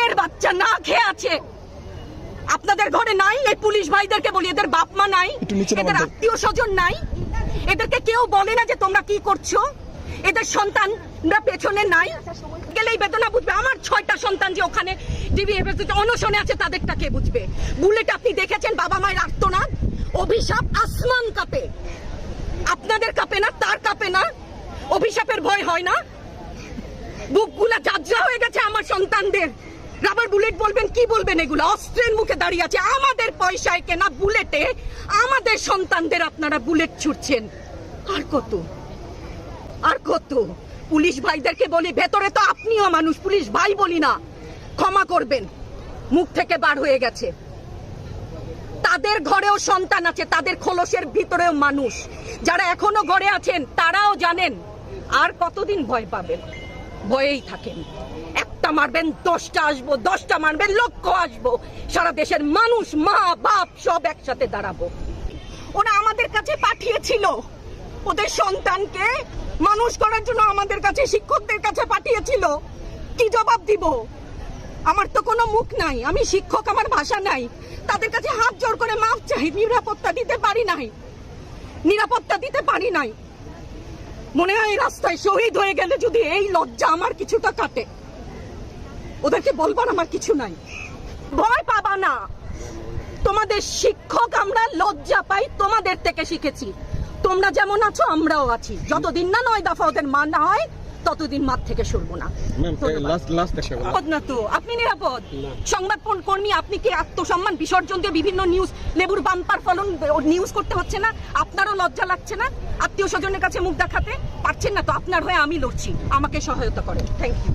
মায়ের বাচ্চা না খেয়ে আছে। আপনাদের ঘরে নাই? এই পুলিশ ভাইদেরকে বলি, এদের বাপ মা নাই, এদের আত্মীয় স্বজন নাই? এদেরকে কেউ বলে না যে তোমরা কি করছো? এদের সন্তানরা পেছনে নাই? গেলেই বেদনা বুঝবে। আমার 6টা সন্তান যে ওখানে অনশনে আছে, তাদেরটা কে বুঝবে? বুলেট আপনি দেখেছেন বাবা মায়ের আর্তনাদ, অভিশাপ, আসমান কাঁপে। আপনাদের কাঁপে না? তার কাঁপে না? অভিশাপের ভয় হয় না? বুকগুলা ঝাঁঝরা হয়ে গেছে আমার সন্তানদের। রাবার বুলেট বলবেন, কি বলবেন? এগুলো অস্ত্রের মুখে দাঁড়িয়ে আছে। আমাদের পয়সায় কেনা বুলেটে আমাদের সন্তানদের আপনারা বুলেট ছুটছেন। আর কত, আর কত? পুলিশ ভাইদেরকে বলি, ভেতরে তো আপনিও মানুষ, পুলিশ ভাই বলি না, ক্ষমা করবেন, মুখ থেকে বার হয়ে গেছে। তাদের ঘরেও সন্তান আছে, তাদের খোলসের ভিতরেও মানুষ। যারা এখনো ঘরে আছেন তারাও জানেন আর কতদিন ভয় পাবেন। ভয়েই থাকেন। একটা মারবেন 10টা আসবো, 10টা মারবেন লক্ষ আসবো। সারা দেশের মানুষ, মা বাপ সব একসাথে দাঁড়াবো। ওরা আমাদের কাছে পাঠিয়েছিল ওদের সন্তানকে মানুষ করার জন্য, আমাদের কাছে শিক্ষকদের কাছে পাঠিয়েছিল। কি জবাব দিব? আমার তো কোনো মুখ নাই, আমি শিক্ষক, আমার ভাষা নাই। তাদের কাছে হাত জোড় করে মাফ চাই। নিরাপত্তা দিতে পারি নাই, নিরাপত্তা দিতে পারি নাই। মনে হয় রাস্তায় শহীদ হয়ে গেলে যদি এই লজ্জা আমার কিছুটা কাটে। ওদেরকে বলবার আমার কিছু নাই। ভয় পাবা না, তোমাদের শিক্ষক আমরা, লজ্জা পাই তোমাদের থেকে শিখেছি। তোমরা যেমন আছো আমরাও আছি। যতদিন না 9 দফা ওদের মানা হয় ততদিন মাঠ থেকে সরবো না। নিরাপদ না তো? আপনি নিরাপদ? সংবাদ কর্মী আপনি কি আত্মসম্মান বিসর্জন দিয়ে বিভিন্ন নিউজ, লেবুর বাম্পার ফলন নিউজ করতে হচ্ছে না? আপনারও লজ্জা লাগছে না? আত্মীয় স্বজনের কাছে মুখ দেখাতে পারছেন না তো? আপনার হয়ে আমি লড়ছি, আমাকে সহায়তা করেন। Thank you.